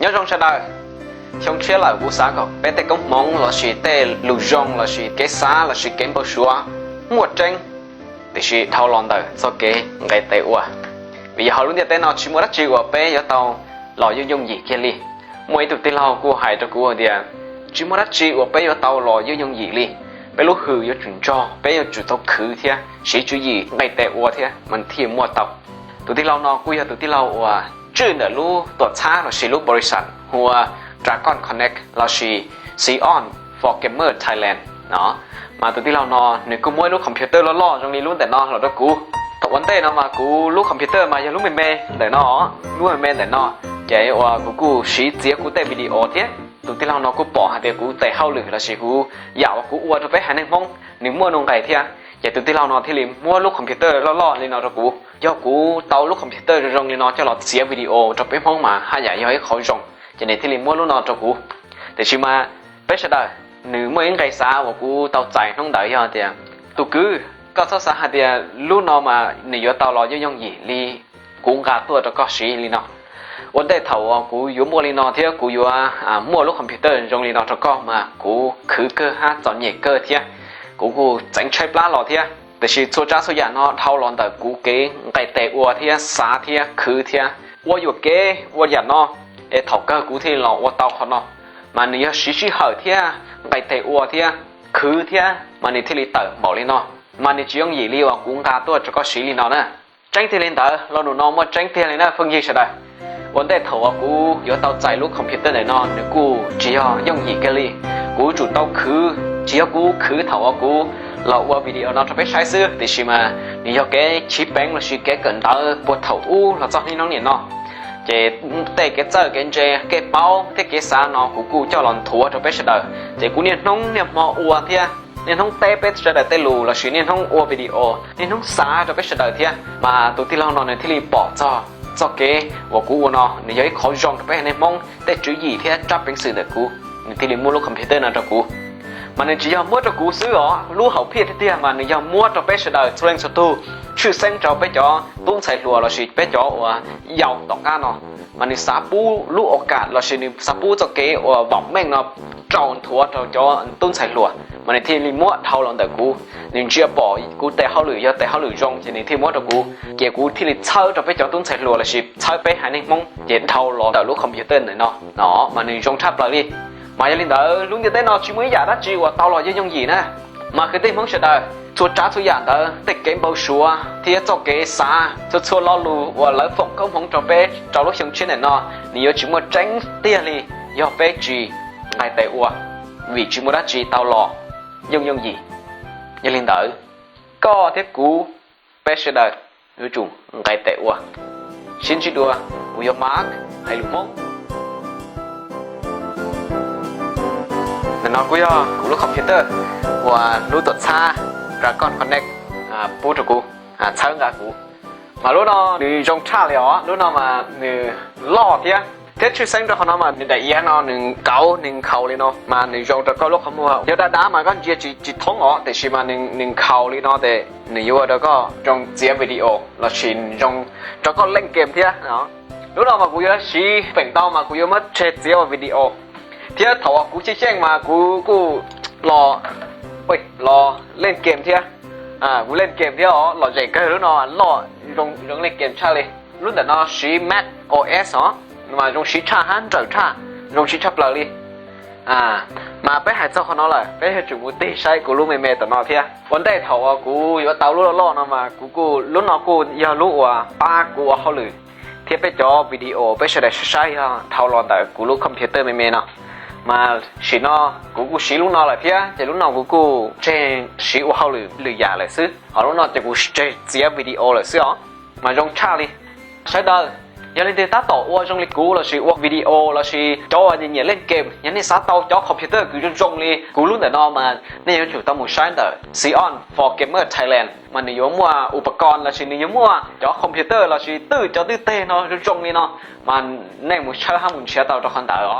nhớ trong sẽ đời trong chia lại cú xã có bé tê công mong là chỉ tê lù rong là chỉ cái xã là chỉ cái bao xúa một tranh thì chỉ thao lon đời do cái ngày tê ua vì họ luôn tê nào chỉ muốn đắt chịu bé giờ tàu lò yêu dùng gì kia li mỗi tụi tê lao cú hại cho cú thì chỉ muốn đắt chịu bé giờ tàu lò yêu dùng gì li bé lúc hư giờ chuyển cho bé giờ chuyển tàu khử thế chỉ chú gì ngày tê ua thế mình thêm mua tàu tụi tê lao nó cú giờ tụi tê lao uaชื่อเนี่ยรู้ตัวช้าเราสิรู้บริษัทหัว Dragon Connect เราสิ Xeon for Gamer Thailand เนาะมาตัวที่เรานอนเนี่ยกูมั่วรู้คอมพิวเตอร์ล่อๆตรงนี้รู้แต่นอนเราด้วยกูตกวันเต้เนาะมากูรู้คอมพิวเตอร์มายังรู้เมย์แต่นอรู้เมย์แต่นอแกว่ากูชี้เจียกูเต้วิดีโอเทียตัวที่เรานอนกูปอหาเดียกูเตะเข้าหรือเราสิกูอยากว่ากูอวดไปหาในห้องหนึ่งมั่วนงไก่เทียอย่าตัวที่เรานอนที่ริมมั่วลูกคอมพิวเตอร์ล่อๆเลยนอนตัวกูย่อกูเตาลูกคอมพิวเตอร์ตรงนี้นอนจะหลอดเสียวิดีโอจะไปห้องมาหาใหญ่ย่อยเขาจงจะในที่ริมมั่วลูกนอนตัวกูแต่ชิมาเป็นเสด็จหนึ่งเมื่อยังไงซาว่ากูเตาใจน้องเดย์ย่อเดียตัวกูก็สาหาเดียลูกนอนมาหนึ่งย่อเตาลอยย่องหยี่ลีกูกาตัวจะก็สีลีนอวันได้เท่ากูอยู่มัวลีนอเทียกูอยู่มัวลูกคอมพิวเตอร์ตรงลีนอจะก็มากูคือเกอร์ฮะจอนใหญ่เกอร์เทียกูจังใช้ปลาหล่อเทียแต่ชีโซจ้าโซยานอเท่าหลอนแต่กูเก๋ไก่แต่วัวเทียสาเทียคือเทียวัวอยู่เก๋วัวหยาดนอเท่าเกอร์กูที่หล่อวัวเตาเขานอมาเนี่ยชิเหอเทียไก่แต่วัวเทียคือเทียมาเนี่ยที่ลีเตอร์บอกลีนอมาเนี่ยจียงหยี่ลีว่ากูกาตัวจะก็สีลีนอนะจังที่ลีนเตอร์เราหนูนอมาจังที่ลีนะฟังยี่ใช่ไหมวันได้เท่ากูอยู่เตาใจลูกคอมพิวเตอร์ไหนนอนเนี่ยกูจียองหยี่กันลีกูจุดเตาคือจียกูคือเท่ากูเราว่าวิดีโอเราจะไปใช้ซื้อแต่ชิมานี่ยกแกชิปแบงค์เราชิแกเกินต่อปวดเท้าอู้เราจะให้น้องเนี่ยเนาะเจแต่แกเจอแกเจแกเป้าที่แกสาเนาะกูเจ้าหลอนถั่วจะไปเสด็จเจกูเนี่ยน้องเนี่ยมออัวเทียเนี่ยน้องเต้ไปเสด็จเตลูเราชิเนี่ยน้องอัววิดีโอเนี่ยน้องสาจะไปเสด็จเทียมาตัวที่เรานอนในที่รีปอจ่อแกว่ากูเนาะเนี่ยย้อยเขาจองไปในมองแต่จุยยี่เทียจับเป็นสื่อเด็กกูในที่รีมูลคอมพิวเตอร์นั่นจะกูมันเนี่ยจะยอมมั่วจะกูซื้อหรอรู้เขาเพี้ยที่เตี้ยมันเนี่ยยอมมั่วจะไปเสด็จเทรนส์ตูชื่อเซ็งจะไปจ่อตุ้งใส่หัวเราสิไปจ่อว่ายาวต่อการเนาะมันเนี่ยซาปูรู้โอกาสเราสิเนี่ยซาปูจะเกะว่าบอกแม่งเนาะจอนถั่วจ่อตุ้งใส่หัวมันเนี่ยที่รีมั่วเท่าหลังแต่กูเนี่ยเชื่อบ่กูแต่เขาหรือยาแต่เขาหรือจงจะเนี่ยที่มั่วจะกูเกี่ยกูที่รีเช่าจะไปจ่อตุ้งใส่หัวเราสิเช่าไปหาในมองเย็นเท่าหล่อแต่ลูกคอมพิวเตอร์เนาะมันเนี่ยจงทับเลยmà gia đình đó lúc như thế nào chỉ mới giả đã chịu tao lo với những gì nè mà cái tên không sẽ đời chua trả chua giả đó tích cái bao xua thì cho cái xa cho chua lo lù và lấy phòng không cho bé cho lúc sống trên này nó nếu chỉ muốn tránh tiền đi do bé chỉ ngày tệ ua vì chỉ muốn đã chỉ tao lo những gì gia đình đó có thế cú bé sẽ đời nói chung ngày tệ ua xin chỉ đùa của Mark hay lục mông nó cũng của lúcคอมพิวเตอร์ว่ารู้ตัวช้า Dragon Connect พูดถึงกูเชิงกับกูมารู้เนาะหนึ่งจงช้าเลยอ๋อรู้เนาะมาหนึ่งล่อเทียเทชื่อเซ็งจะเขาเนาะมาหนึ่งแต่เอียเนาะหนึ่งเก๋าหนึ่งเข่าเลยเนาะมาหนึ่งจงจะก็ลูกขโมยเดี๋ยวด่ามาก็จีท้องอ๋อแต่ชิมาหนึ่งเข่าเลยเนาะแต่หนึ่งอยู่แล้วก็จงเสียวิดีโอแล้วชินจงจะก็เล่นเกมเทียเนาะรู้เนาะมากูยังชี้เป็นเต้ามากูยังไม่เช็ดเสียวิดีโอเที่ยถอกูชี้แจ้งมากูรอเล่นเกมเที่ยกูเล่นเกมเที่ยอ๋อรอเจ๊ก็รู้เนาะรอลงเล่นเกมชาเลยรู้แต่เนาะชี้ Mac OS อ๋อมาลงชี้ชาฮันเจ้าชาลงชี้ชับเลยมาไปหาเจ้าเขาเนาะเลยไปหาจุดมุติใช่กูรู้เมย์แต่เนาะเที่ยวันได้ถอกูอยู่เตารู้ล่อเนาะมากูรู้เนาะกูอยากรู้ว่าป้ากูเขาเลยเที่ยไปจอวิดีโอไปแสดงใช่ฮะเท่าร้อนแต่กูรู้คอมพิวเตอร์เมย์เนาะมาสีนอกูสีลูกนอเลยเพี้ยจะลูกนอกูเจนสีว่าเขาหรือยาเลยซื้อเอาลูกนอจะกูเจนเสียวิดีโอเลยซื้ออ๋อมาจงชาลิใช่เด้อยังเล่นเดต้าต่อว่าจงลิกูเราสีว่าวิดีโอเราสีจออย่างเงี้ยเล่นเกมยังนี่ซาเตาจอคอมพิวเตอร์กูจงลิกูรู้แต่นอมาเนี่ยยังอยู่ตั้งหมู่ใช้เด้อ Xeon for Gamer Thailand มันนิยมว่าอุปกรณ์เราสีนิยมว่าจอคอมพิวเตอร์เราสีตื้อจอตื้อเต้เนาะจงลิเนาะมันในหมู่ใช้ห้าหมู่เชียเตาจอคันเด้อ